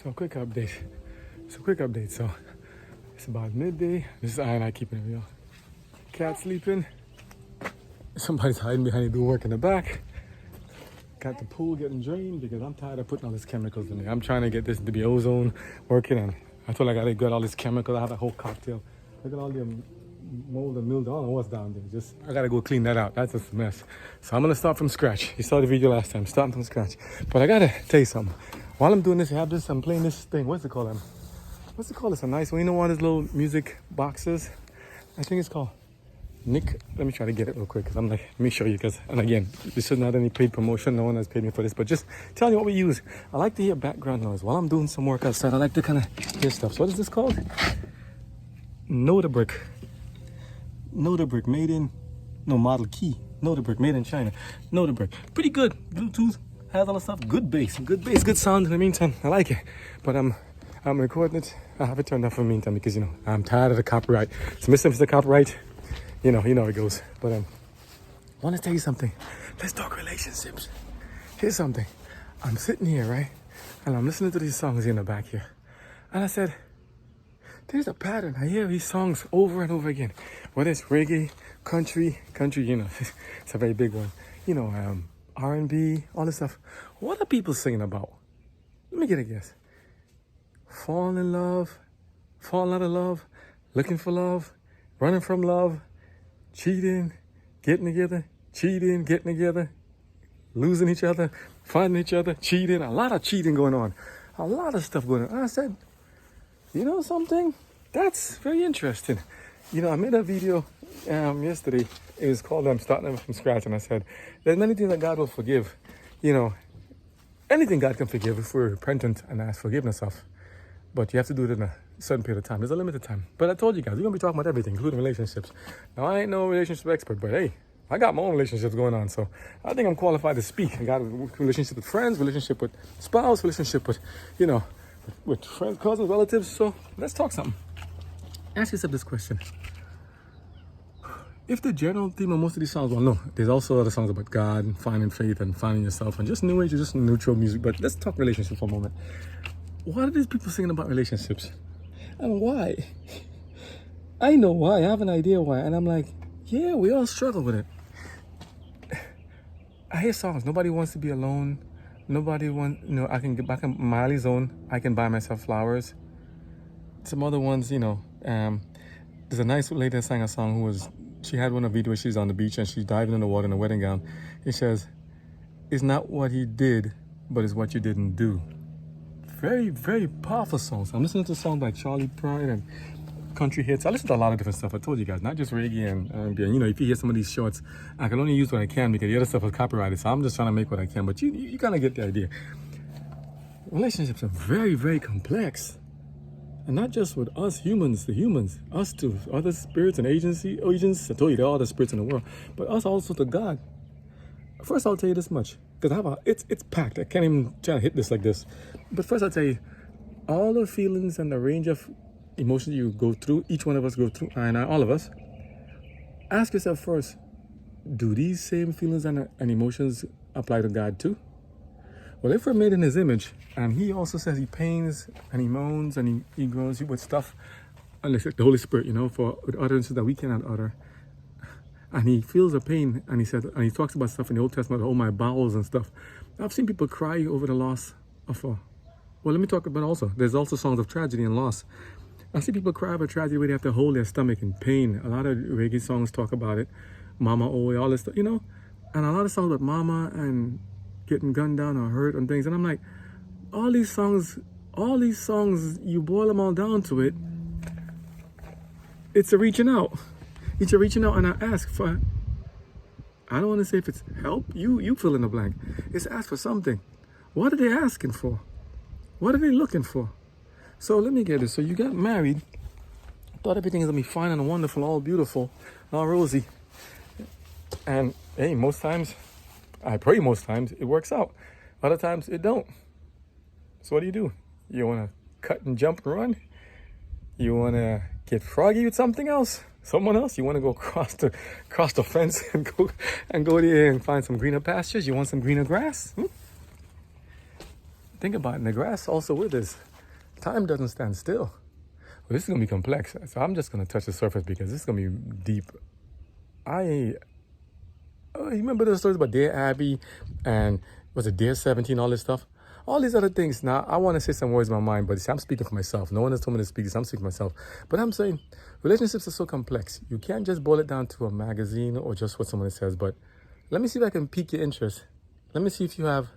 So quick update. So it's about midday. This is Iandi keeping it real. Cat sleeping. Somebody's hiding behind the door working in the back. Got the pool getting drained because I'm tired of putting all these chemicals in there. I'm trying to get this to be ozone working, and I feel like I gotta get all this chemical. I have a whole cocktail. Look at all the mold and mildew. I don't know what's down there. I gotta go clean that out. That's just a mess. So I'm gonna start from scratch. You saw the video last time, starting from scratch. But I gotta tell you something. While I'm doing this, I'm playing this thing. What's it called? What's it called? It's a nice one. You know one of those little music boxes? I think it's called Nick. Let me try to get it real quick because I'm like, let me show you and again, this is not any paid promotion. No one has paid me for this, but just tell you what we use. I like to hear background noise while I'm doing some work outside. I like to kind of hear stuff. So what is this called? Notabrick model key. Notabrick made in China. Notabrick. Pretty good. Bluetooth. Has all the stuff. Good bass, good sound in the meantime. I like it. But I'm recording it. I have it turned off for the meantime because I'm tired of the copyright. So if it's the copyright, you know how it goes. But I want to tell you something. Let's talk relationships. Here's something. I'm sitting here, right? And I'm listening to these songs in the back here. And I said, there's a pattern. I hear these songs over and over again. Whether it's reggae, country, it's a very big one. R&B, all this stuff. What are people singing about? Let me get a guess. Falling in love, falling out of love, looking for love, running from love, cheating, getting together, losing each other, finding each other, cheating. A lot of cheating going on. A lot of stuff going on. I said, you know something? That's very interesting. I made a video yesterday. It was called Starting from Scratch, and I said, there's many things that God will forgive. Anything God can forgive if we're repentant and ask forgiveness of. But you have to do it in a certain period of time. There's a limited time. But I told you guys, we're going to be talking about everything, including relationships. Now, I ain't no relationship expert, but hey, I got my own relationships going on. So I think I'm qualified to speak. I got a relationship with friends, relationship with spouse, relationship with, with friends, cousins, relatives. So let's talk something. Ask yourself this question. If the general theme of most of these songs, well, no, there's also other songs about God and finding faith and finding yourself and just new age, just neutral music. But let's talk relationships for a moment. What are these people singing about relationships? And why? I know why. I have an idea why. And I'm like, yeah, we all struggle with it. I hear songs. Nobody wants to be alone. Nobody wants, I can get back in Miley's own. I can buy myself flowers. Some other ones, there's a nice lady that sang a song she had one of video where she's on the beach and she's diving in the water in a wedding gown. It says, it's not what he did, but it's what you didn't do. Very, very powerful songs. I'm listening to songs like Charlie Pride and country hits. I listen to a lot of different stuff. I told you guys, not just reggae and R&B. And if you hear some of these shorts, I can only use what I can because the other stuff is copyrighted. So I'm just trying to make what I can. But you kind of get the idea. Relationships are very, very complex. And not just with us humans, us too, other spirits and agents. I told you they're all the spirits in the world, but us also to God. First, I'll tell you this much, because it's packed. I can't even try to hit this like this. But first, I'll tell you, all the feelings and the range of emotions you go through, each one of us go through, and all of us. Ask yourself first, do these same feelings and emotions apply to God too? Well, if we're made in his image, and he also says he pains and he moans and he groans with stuff, unless the Holy Spirit, for utterances that we cannot utter, and he feels the pain, and he talks about stuff in the Old Testament, my bowels and stuff. I've seen people cry over the loss of let me talk about also, there's also songs of tragedy and loss. I see people cry over tragedy where they have to hold their stomach in pain. A lot of reggae songs talk about it, Mama Owe, all this stuff, and a lot of songs about mama and getting gunned down or hurt and things. And I'm like, all these songs, you boil them all down to it, it's a reaching out. It's a reaching out, and I ask for, I don't want to say if it's help, you fill in the blank. It's ask for something. What are they asking for? What are they looking for? So let me get this. So you got married, thought everything is going to be fine and wonderful, all beautiful, all rosy. And hey, I pray most times it works out. Other times it don't. So what do? You want to cut and jump and run? You want to get froggy with something else? Someone else? You want to go across the fence and go there and find some greener pastures? You want some greener grass? Think about it. And the grass also withers. Time doesn't stand still. Well, this is going to be complex. So I'm just going to touch the surface because this is going to be deep. You remember those stories about Dear Abby and was it Dear 17, all this stuff? All these other things. Now, I want to say some words in my mind, but I'm speaking for myself. No one has told me to speak this. I'm speaking for myself. But I'm saying relationships are so complex. You can't just boil it down to a magazine or just what someone says. But let me see if I can pique your interest. Let me see if you have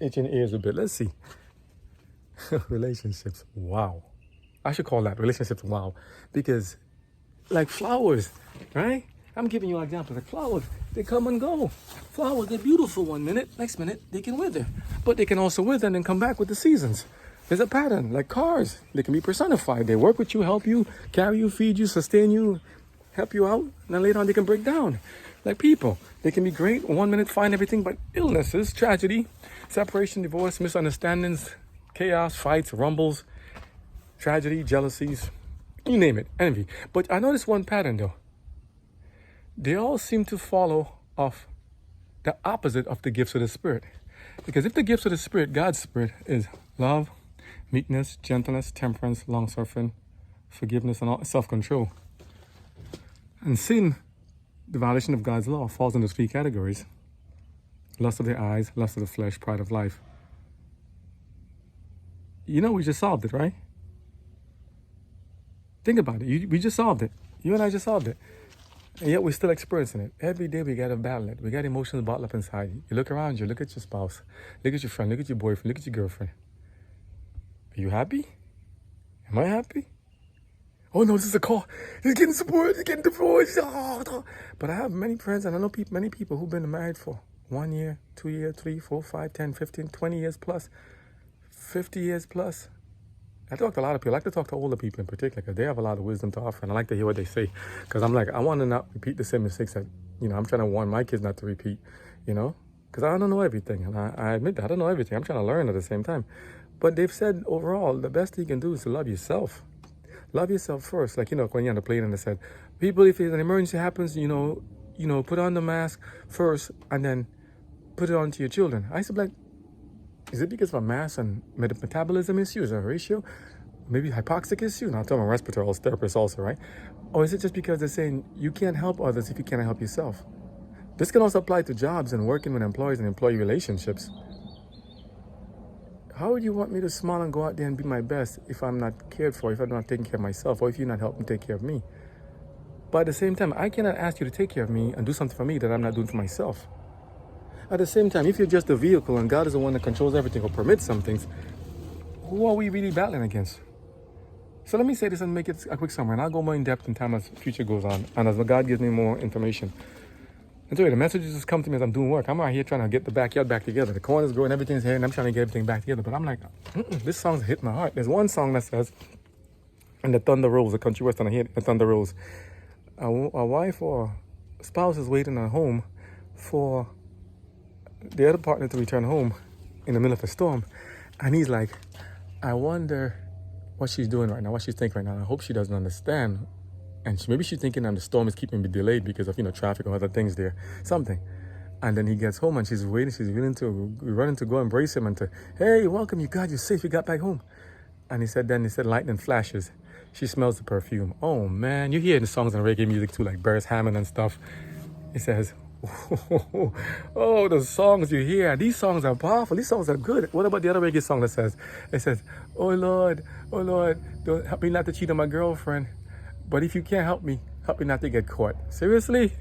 itching ears a bit. Let's see. Relationships. Wow. I should call that relationships. Wow. Because like flowers, right? I'm giving you an example. Like flowers, they come and go. Flowers, they're beautiful one minute. Next minute, they can wither. But they can also wither and then come back with the seasons. There's a pattern. Like cars, they can be personified. They work with you, help you, carry you, feed you, sustain you, help you out. And then later on, they can break down. Like people, they can be great. 1 minute, fine, everything. But illnesses, tragedy, separation, divorce, misunderstandings, chaos, fights, rumbles, tragedy, jealousies, you name it, envy. But I noticed one pattern though. They all seem to follow off the opposite of the gifts of the Spirit. Because if the gifts of the Spirit, God's Spirit, is love, meekness, gentleness, temperance, long-suffering, forgiveness, and all self-control. And sin, the violation of God's law, falls into 3 categories. Lust of the eyes, lust of the flesh, pride of life. You know we just solved it, right? Think about it. We just solved it. You and I just solved it. And yet we're still experiencing it. Every day we got to battle it. We got emotions bottled up inside you. You look around you, look at your spouse, look at your friend, look at your boyfriend, look at your girlfriend. Are you happy? Am I happy? Oh no, this is a call. He's getting support, he's getting divorced. Oh. But I have many friends and I know many people who've been married for 1 year, 2 years, 3, 4, 5, 10, 15, 20 years plus, 50 years plus. I talk to a lot of people. I like to talk to older people in particular because they have a lot of wisdom to offer, and I like to hear what they say. Because I'm like, I want to not repeat the same mistakes that, I'm trying to warn my kids not to repeat, because I don't know everything, and I admit that I don't know everything. I'm trying to learn at the same time. But they've said overall, the best thing you can do is to love yourself. Love yourself first. Like, when you're on the plane and they said, people, if an emergency happens, put on the mask first and then put it on to your children. I used to be like, is it because of a mass and metabolism issues or ratio? Maybe hypoxic issue? Now I'm talking about respiratory therapists also, right? Or is it just because they're saying you can't help others if you can't help yourself? This can also apply to jobs and working with employees and employee relationships. How would you want me to smile and go out there and be my best if I'm not cared for, if I'm not taking care of myself, or if you're not helping take care of me? But at the same time, I cannot ask you to take care of me and do something for me that I'm not doing for myself. At the same time, if you're just a vehicle and God is the one that controls everything or permits some things, who are we really battling against? So let me say this and make it a quick summary, and I'll go more in depth in time as the future goes on and as God gives me more information. And so the messages just come to me as I'm doing work. I'm out here trying to get the backyard back together. The corn is growing, everything's here, and I'm trying to get everything back together. But I'm like, this song's hit my heart. There's one song that says, and the thunder rolls, the country western, I hear the thunder rolls. A wife or spouse is waiting at home for the other partner to return home in the middle of a storm. And he's like, I wonder what she's doing right now, what she's thinking right now. I hope she doesn't understand. And maybe she's thinking that the storm is keeping me delayed because of, traffic or other things there, something. And then he gets home and she's waiting, she's running to go embrace him and to, hey, welcome, you're safe, you got back home. And he said lightning flashes. She smells the perfume. Oh man, you hear the songs and reggae music too, like Burris Hammond and stuff. He says, oh, the songs you hear, these songs are powerful, these songs are good. What about the other reggae song that says, oh Lord, don't help me not to cheat on my girlfriend, but if you can't help me not to get caught. Seriously?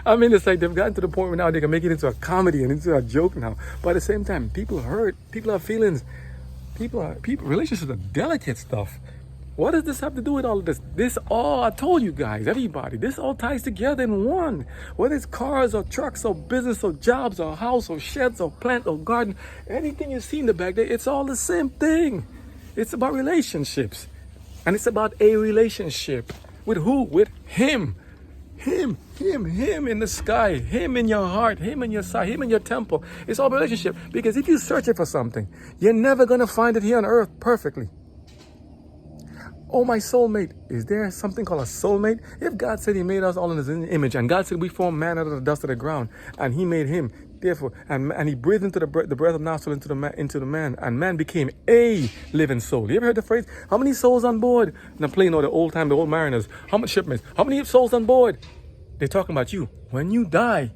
I mean, it's like they've gotten to the point where now they can make it into a comedy and into a joke now. But at the same time, people hurt, people have feelings, relationships are delicate stuff. What does this have to do with all of this? This all, I told you guys, everybody, this all ties together in one. Whether it's cars or trucks or business or jobs or house or sheds or plant or garden, anything you see in the back there, it's all the same thing. It's about relationships. And it's about a relationship. With who? With Him. Him in the sky, Him in your heart, Him in your side, Him in your temple. It's all relationship. Because if you're searching for something, you're never going to find it here on earth perfectly. Oh, my soulmate. Is there something called a soulmate? If God said He made us all in His image, and God said we form man out of the dust of the ground, and He made him, Therefore, and he breathed into the breath of nostril into the man, and man became a living soul. You ever heard the phrase? How many souls on board? And I'm playing all the old mariners. How many shipmates? How many souls on board? They're talking about you. When you die,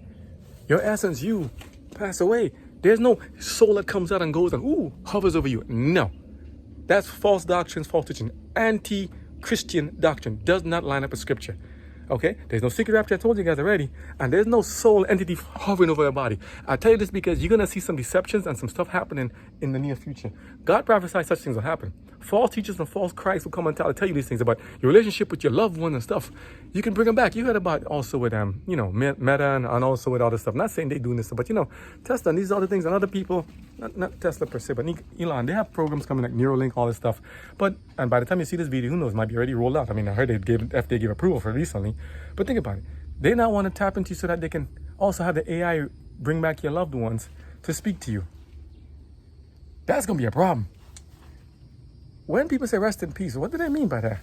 your essence, you pass away. There's no soul that comes out and goes and hovers over you. No. That's false doctrine, false teaching. Anti-Christian doctrine. Does not line up with scripture. Okay? There's no secret rapture, I told you guys already. And there's no soul entity hovering over your body. I tell you this because you're going to see some deceptions and some stuff happening in the near future. God prophesied such things will happen. False teachers and false Christ will come and tell you these things about your relationship with your loved one and stuff. You can bring them back. You heard about also with Meta and also with all this stuff. Not saying they're doing this stuff, but Tesla and these other things and other people, not Tesla per se, but Elon, they have programs coming like Neuralink, all this stuff. And by the time you see this video, who knows, it might be already rolled out. I mean, I heard FDA gave approval for it recently. But think about it. They now want to tap into you so that they can also have the AI bring back your loved ones to speak to you. That's going to be a problem. When people say rest in peace, what do they mean by that?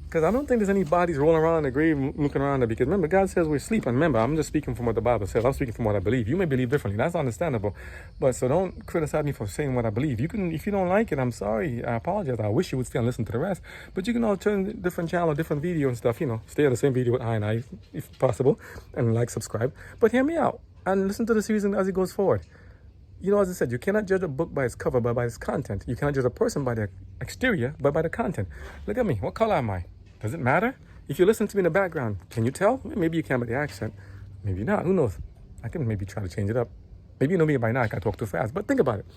Because I don't think there's any bodies rolling around in the grave looking around there. Because remember, God says we're asleep. And remember, I'm just speaking from what the Bible says. I'm speaking from what I believe. You may believe differently. That's understandable. But so don't criticize me for saying what I believe. You can, if you don't like it, I'm sorry. I apologize. I wish you would stay and listen to the rest. But you can all turn different channel, different video and stuff. Stay on the same video with I, if possible. And like, subscribe. But hear me out. And listen to the series as it goes forward. As I said, you cannot judge a book by its cover, but by its content. You cannot judge a person by their exterior, but by the content. Look at me. What color am I? Does it matter? If you listen to me in the background, can you tell? Maybe you can by the accent. Maybe not. Who knows? I can maybe try to change it up. Maybe you know me by now. I can talk too fast. But think about it.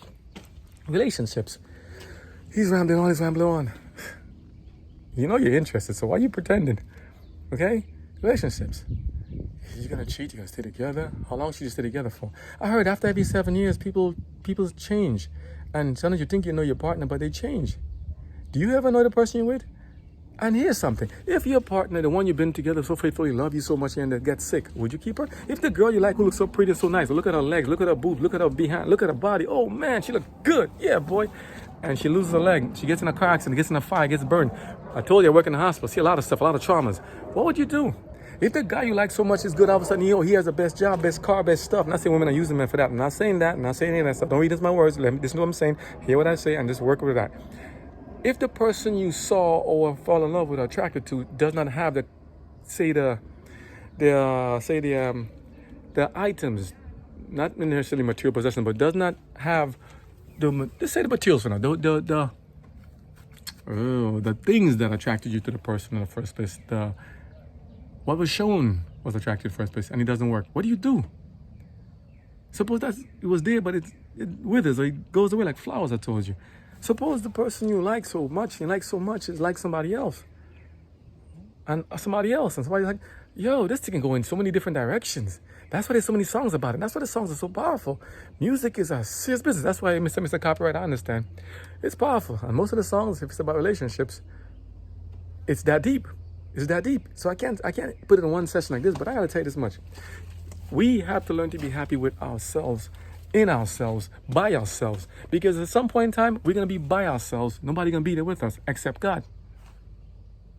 Relationships. He's rambling on. He's rambling on. You're interested, so why are you pretending? Okay? Relationships. You're going to cheat, you're going to stay together. How long should you stay together for? I heard after every 7 years, people change. And sometimes you think you know your partner, but they change. Do you ever know the person you're with? And here's something. If your partner, the one you've been together so faithfully, love you so much and gets sick, would you keep her? If the girl you like who looks so pretty and so nice, look at her legs, look at her boobs, look at her behind, look at her body. Oh man, she looks good. Yeah, boy. And she loses her leg. She gets in a car accident, gets in a fire, gets burned. I told you I work in the hospital, see a lot of stuff, a lot of traumas. What would you do? If the guy you like so much is good, all of a sudden, he has the best job, best car, best stuff. I'm not saying women are using men for that. I'm not saying that. I'm not saying any of that stuff. Don't read this my words. This is what I'm saying. Hear what I say and just work with that. If the person you saw or fall in love with or attracted to does not have the items, not necessarily material possession, but does not have let's say the materials for now, the things that attracted you to the person in the first place, what was shown was attractive in the first place, and it doesn't work. What do you do? Suppose that it was there, but it withers or it goes away like flowers, I told you. Suppose the person you like so much is like somebody else. And somebody's like, yo, this thing can go in so many different directions. That's why there's so many songs about it. That's why the songs are so powerful. Music is a serious business. That's why Mr. Copyright, I understand. It's powerful. And most of the songs, if it's about relationships, it's that deep. It's that deep. So I can't put it in one session like this, but I gotta tell you this much. We have to learn to be happy with ourselves, in ourselves, by ourselves. Because at some point in time, we're gonna be by ourselves. Nobody's gonna be there with us except God.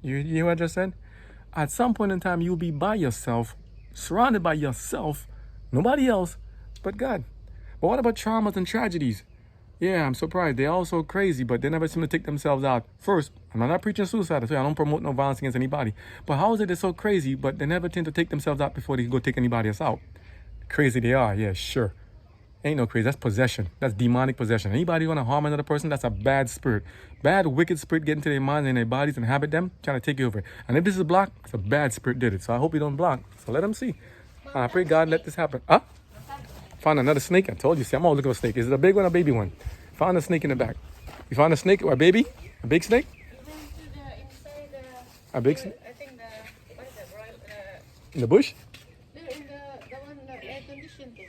You hear what I just said? At some point in time, you'll be by yourself, surrounded by yourself, nobody else but God. But what about traumas and tragedies? Yeah, I'm surprised. They're all so crazy, but they never seem to take themselves out. First, I'm not preaching suicide, so I don't promote no violence against anybody. But how is it they're so crazy, but they never tend to take themselves out before they go take anybody else out? Crazy they are, yeah, sure. Ain't no crazy, that's possession. That's demonic possession. Anybody want to harm another person, that's a bad spirit. Bad, wicked spirit get into their minds and their bodies and habit them, trying to take you over. And if this is blocked, it's a bad spirit did it. So I hope you don't block. So let them see. I pray God let this happen. Found another snake. I told you, see, I'm always looking for a snake. Is it a big one or a baby one? Found a snake in the back. You found a snake or a baby? A big snake? A big snake? I think what is that? In the bush? The one air conditioned thing.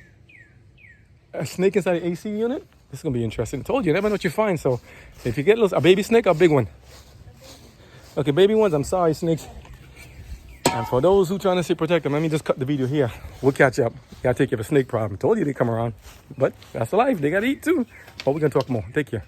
A snake inside the AC unit? This is going to be interesting. I told you, you never know what you find. So if you get a baby snake or a big one? Okay, baby ones, I'm sorry, snakes. And for those who trying to say protect them, let me just cut the video here. We'll catch up. Gotta take care of a snake problem. I told you they come around. But that's the life. They gotta eat too. But we're gonna talk more. Take care.